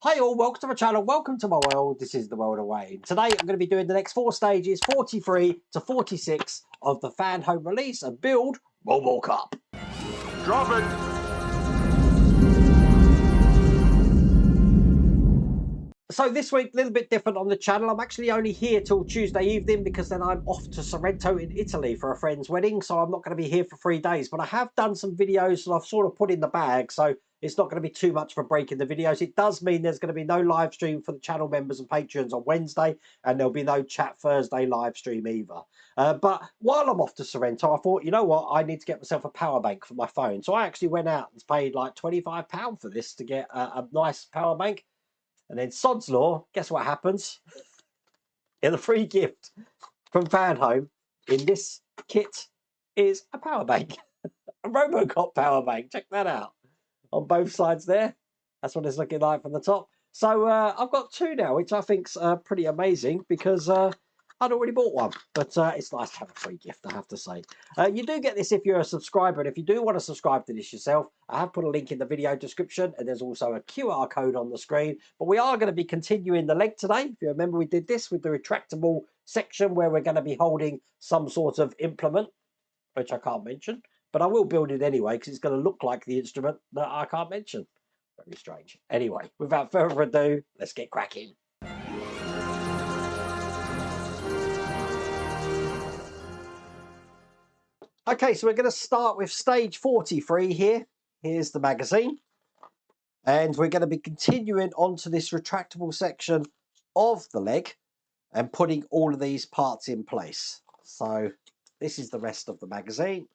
Hi all, welcome to my channel, welcome to my world. This is the world of Wayne. Today I'm going to be doing the next 4 stages, 43 to 46 of the Fanhome release and build Robocop. Drop it! So this week, a little bit different on the channel. I'm actually only here till Tuesday evening because then I'm off to Sorrento in Italy for a friend's wedding. So I'm not going to be here for 3 days. But I have done some videos that I've sort of put in the bag. So it's not going to be too much for breaking the videos. It does mean there's going to be no live stream for the channel members and patrons on Wednesday. And there'll be no Chat Thursday live stream either. But while I'm off to Sorrento, I thought, you know what? I need to get myself a power bank for my phone. So I actually went out and paid like £25 for this to get a nice power bank. And then sod's law, guess what happens? In a free gift from Fanhome in this kit is a power bank. A Robocop power bank. Check that out. On both sides there. That's what it's looking like from the top. So I've got 2 now, which I think's pretty amazing because I'd already bought one. But it's nice to have a free gift, I have to say. You do get this if you're a subscriber. And if you do want to subscribe to this yourself, I have put a link in the video description. And there's also a QR code on the screen. But we are going to be continuing the leg today. If you remember, we did this with the retractable section where we're going to be holding some sort of implement, which I can't mention. But I will build it anyway because it's going to look like the instrument that I can't mention. Very strange. Anyway, without further ado, let's get cracking. Okay, so we're going to start with stage 43 here. Here's the magazine. And we're going to be continuing onto this retractable section of the leg and putting all of these parts in place. So this is the rest of the magazine.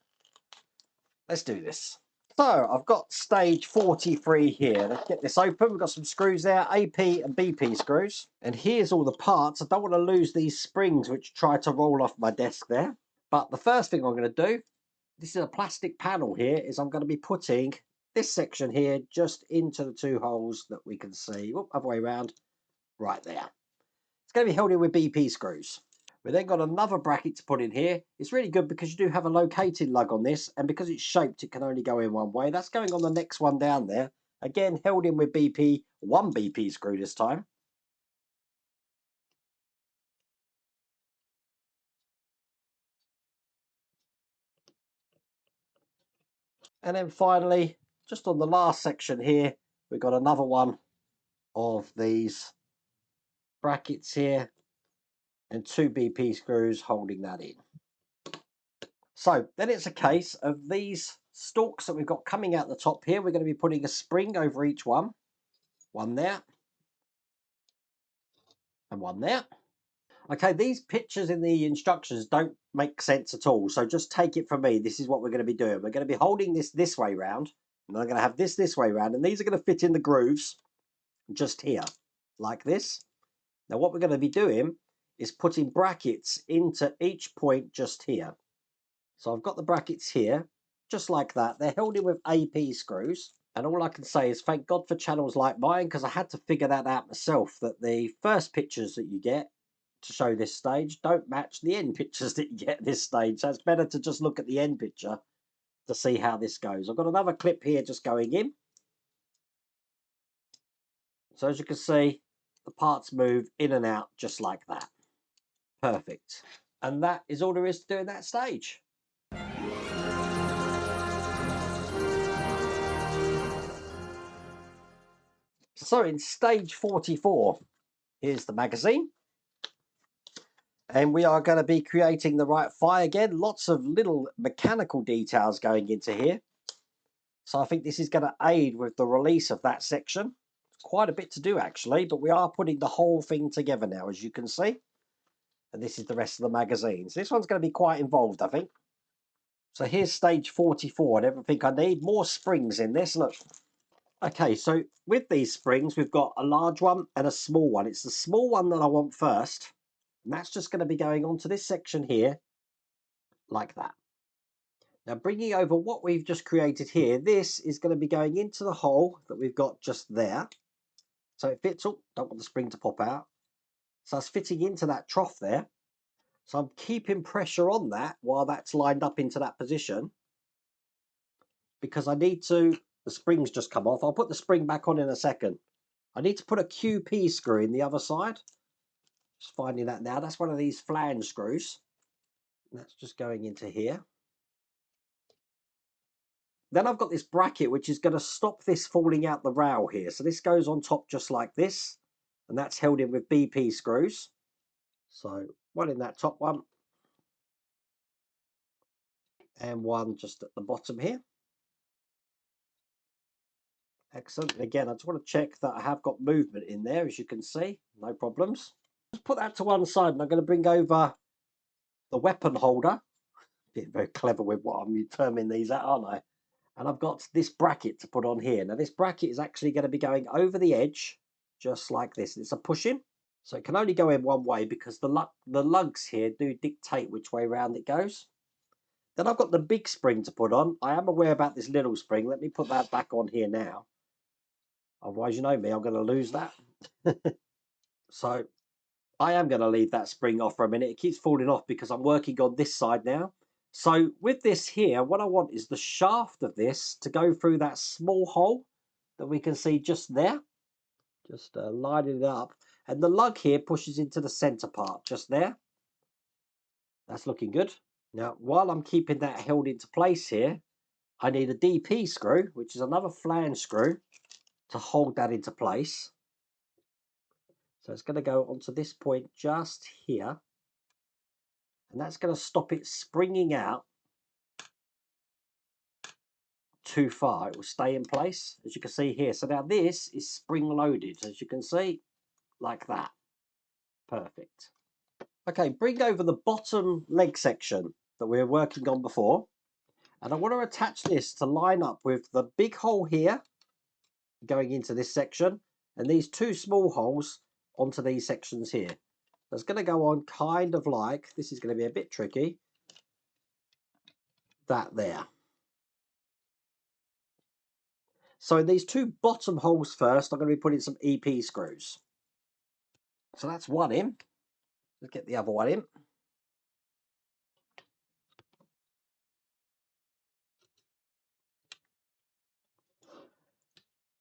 Let's do this. So I've got stage 43 here. Let's get this open. We've got some screws there, AP and BP screws. And here's all the parts. I don't want to lose these springs which try to roll off my desk there. But the first thing I'm going to do, this is a plastic panel here, is I'm going to be putting this section here just into the 2 holes that we can see. Whoop, other way around, right there. It's going to be held in with BP screws. We then got another bracket to put in here. It's really good because you do have a locating lug on this, and because it's shaped, it can only go in one way. That's going on the next one down there. Again, held in with BP, 1 BP screw this time. And then finally, just on the last section here, we've got another one of these brackets here and 2 BP screws holding that in. So then it's a case of these stalks that we've got coming out the top here. We're going to be putting a spring over each one. One there. And one there. Okay, these pictures in the instructions don't make sense at all. So just take it from me. This is what we're going to be doing. We're going to be holding this way round. And I'm going to have this way round. And these are going to fit in the grooves just here. Like this. Now what we're going to be doing is putting brackets into each point just here. So I've got the brackets here, just like that. They're held in with AP screws. And all I can say is thank God for channels like mine, because I had to figure that out myself, that the first pictures that you get to show this stage don't match the end pictures that you get at this stage. So it's better to just look at the end picture to see how this goes. I've got another clip here just going in. So as you can see, the parts move in and out just like that. Perfect. And that is all there is to do in that stage. So in stage 44, here's the magazine. And we are going to be creating the right fire again. Lots of little mechanical details going into here. So I think this is going to aid with the release of that section. It's quite a bit to do actually, but we are putting the whole thing together now, as you can see. And this is the rest of the magazine. So this one's going to be quite involved, I think. So here's stage 44 and everything I need. More springs in this, look. Okay, so with these springs, we've got a large one and a small one. It's the small one that I want first. And that's just going to be going onto this section here, like that. Now, bringing over what we've just created here, this is going to be going into the hole that we've got just there. So it fits, oh, don't want the spring to pop out. So it's fitting into that trough there. So I'm keeping pressure on that while that's lined up into that position. Because I need to, the spring's just come off. I'll put the spring back on in a second. I need to put a QP screw in the other side. Just finding that now. That's one of these flange screws. That's just going into here. Then I've got this bracket which is going to stop this falling out the rail here. So this goes on top just like this. And that's held in with BP screws. So one in that top one. And one just at the bottom here. Excellent. And again, I just want to check that I have got movement in there, as you can see. No problems. Just put that to one side, and I'm going to bring over the weapon holder. Being very clever with what I'm terming these at, aren't I? And I've got this bracket to put on here. Now, this bracket is actually going to be going over the edge, just like this. It's a push-in, so it can only go in one way because the lugs here do dictate which way round it goes. Then I've got the big spring to put on. I am aware about this little spring. Let me put that back on here now. Otherwise, you know me, I'm going to lose that. So I am going to leave that spring off for a minute. It keeps falling off because I'm working on this side now. So with this here, what I want is the shaft of this to go through that small hole that we can see just there. Just lining it up. And the lug here pushes into the center part just there. That's looking good. Now, while I'm keeping that held into place here, I need a DP screw, which is another flange screw, to hold that into place. So it's going to go onto this point just here. And that's going to stop it springing out too far. It will stay in place, as you can see here. So now this is spring loaded, as you can see, like that. Perfect. Okay, bring over the bottom leg section that we were working on before. And I want to attach this to line up with the big hole here going into this section and these two small holes onto these sections here. So it's going to go on kind of like, this is going to be a bit tricky, that there. So in these two bottom holes first, I'm going to be putting some EP screws. So that's one in. Let's get the other one in.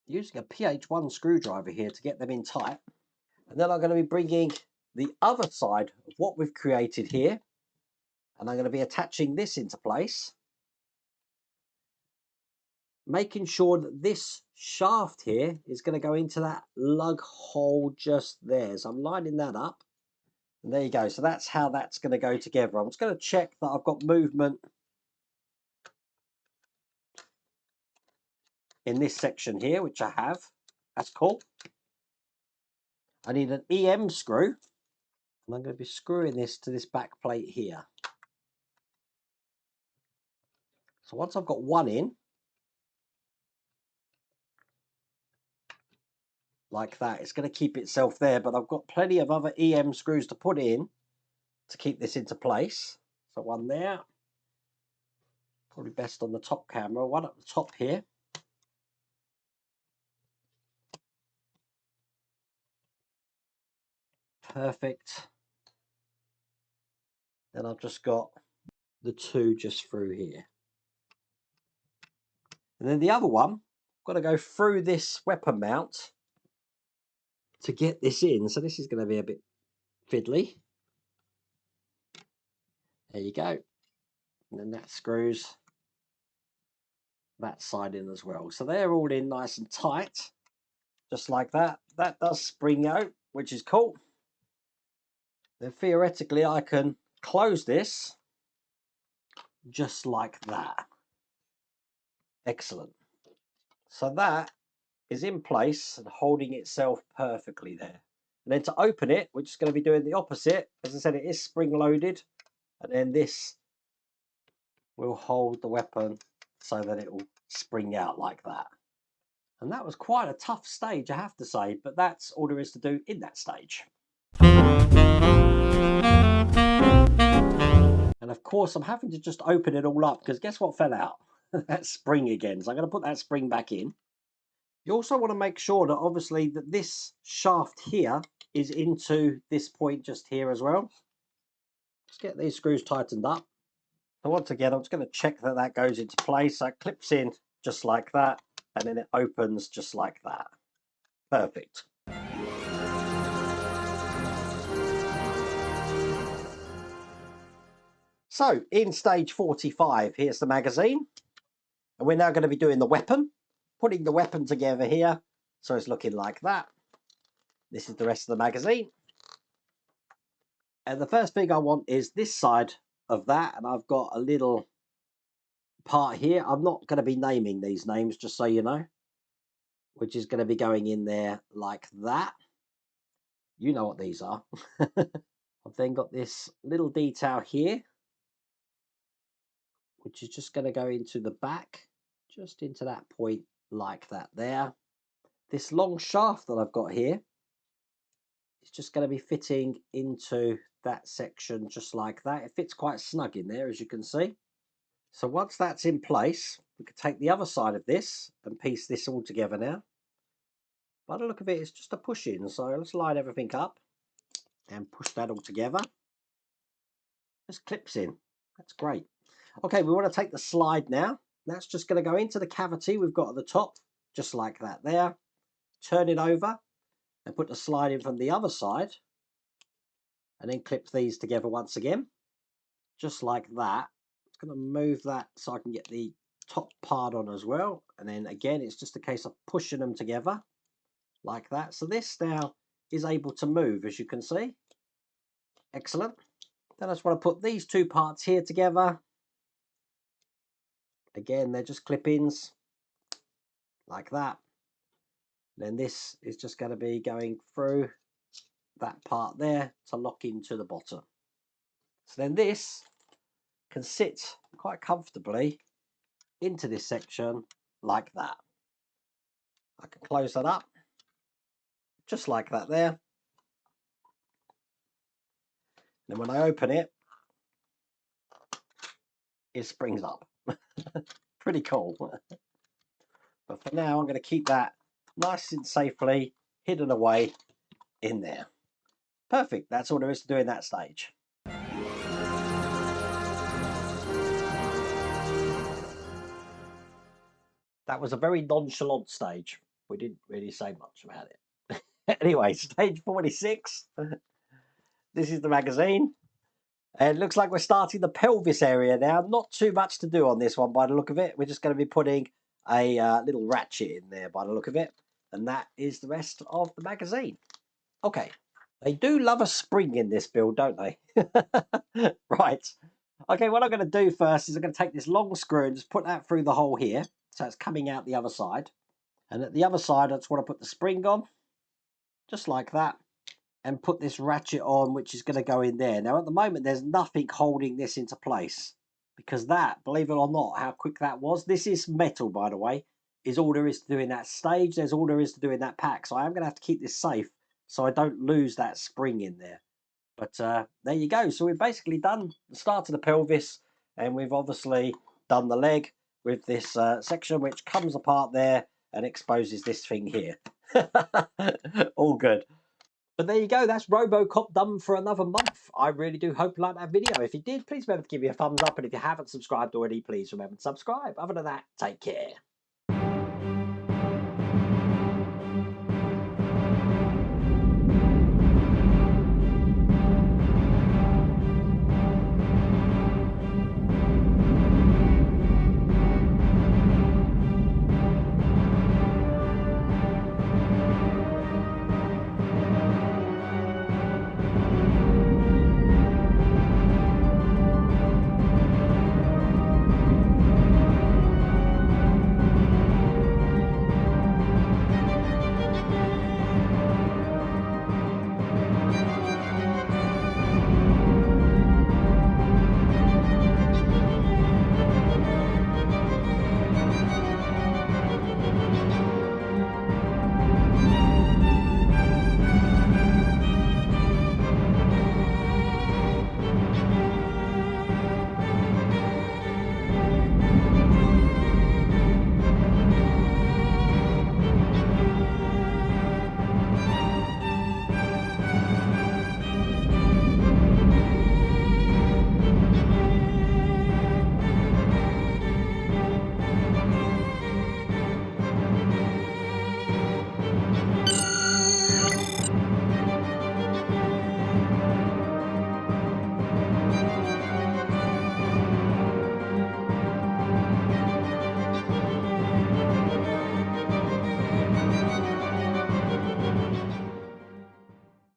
Using a PH1 screwdriver here to get them in tight. And then I'm going to be bringing the other side of what we've created here. And I'm going to be attaching this into place. Making sure that this shaft here is going to go into that lug hole just there. So I'm lining that up. And there you go. So that's how that's going to go together. I'm just going to check that I've got movement in this section here, which I have. That's cool. I need an EM screw. And I'm going to be screwing this to this back plate here. So once I've got one in, like that, it's going to keep itself there, but I've got plenty of other EM screws to put in to keep this into place. So one there, probably best on the top camera, one at the top here. Perfect. Then I've just got the two just through here. And then the other one, I've got to go through this weapon mount to get this in. So this is going to be a bit fiddly. There you go. And then that screws that side in as well. So they're all in nice and tight, just like that. That does spring out, which is cool. Then theoretically I can close this just like that. Excellent. So that is in place and holding itself perfectly there. And then to open it, we're just going to be doing the opposite. As I said, it is spring loaded. And then this will hold the weapon so that it will spring out like that. And that was quite a tough stage, I have to say, but that's all there is to do in that stage. And of course, I'm having to just open it all up because guess what fell out? That spring again. So I'm going to put that spring back in. You also want to make sure that obviously that this shaft here is into this point just here as well. Let's get these screws tightened up. So once again, I'm just going to check that that goes into place. So it clips in just like that, and then it opens just like that. Perfect. So in stage 45, here's the magazine. And we're now going to be doing the weapon, putting the weapon together here. So it's looking like that. This is the rest of the magazine. And the first thing I want is this side of that. And I've got a little part here. I'm not going to be naming these names, just so you know, which is going to be going in there like that. You know what these are. I've then got this little detail here, which is just going to go into the back, just into that point like that there. This long shaft that I've got here is just going to be fitting into that section just like that. It fits quite snug in there, as you can see. So once that's in place, we can take the other side of this and piece this all together now. By the look of it, it's just a push in. So let's line everything up and push that all together. Just clips in. That's great. Okay, we want to take the slide now. That's just going to go into the cavity we've got at the top, just like that there. Turn it over and put the slide in from the other side. And then clip these together once again, just like that. I'm going to move that so I can get the top part on as well. And then again, it's just a case of pushing them together like that. So this now is able to move, as you can see. Excellent. Then I just want to put these two parts here together. Again, they're just clip-ins like that. Then this is just going to be going through that part there to lock into the bottom. So then this can sit quite comfortably into this section like that. I can close that up just like that there. Then when I open it, it springs up. Pretty cool. But for now, I'm going to keep that nice and safely hidden away in there. Perfect. That's all there is to do in that stage. That was a very nonchalant stage. We didn't really say much about it. Anyway, stage 46. This is the magazine. And it looks like we're starting the pelvis area now. Not too much to do on this one by the look of it. We're just going to be putting a little ratchet in there by the look of it. And that is the rest of the magazine. Okay. They do love a spring in this build, don't they? Right. Okay, what I'm going to do first is I'm going to take this long screw and just put that through the hole here. So it's coming out the other side. And at the other side, I just want to put the spring on. Just like that. And put this ratchet on, which is going to go in there. Now, at the moment, there's nothing holding this into place. Because that, believe it or not, how quick that was. This is metal, by the way. Is all there is to do in that stage. There's all there is to do in that pack. So I am going to have to keep this safe so I don't lose that spring in there. But there you go. So we've basically done the start of the pelvis. And we've obviously done the leg with this section, which comes apart there and exposes this thing here. All good. But there you go, that's Robocop done for another month. I really do hope you liked that video. If you did, please remember to give me a thumbs up. And if you haven't subscribed already, please remember to subscribe. Other than that, take care.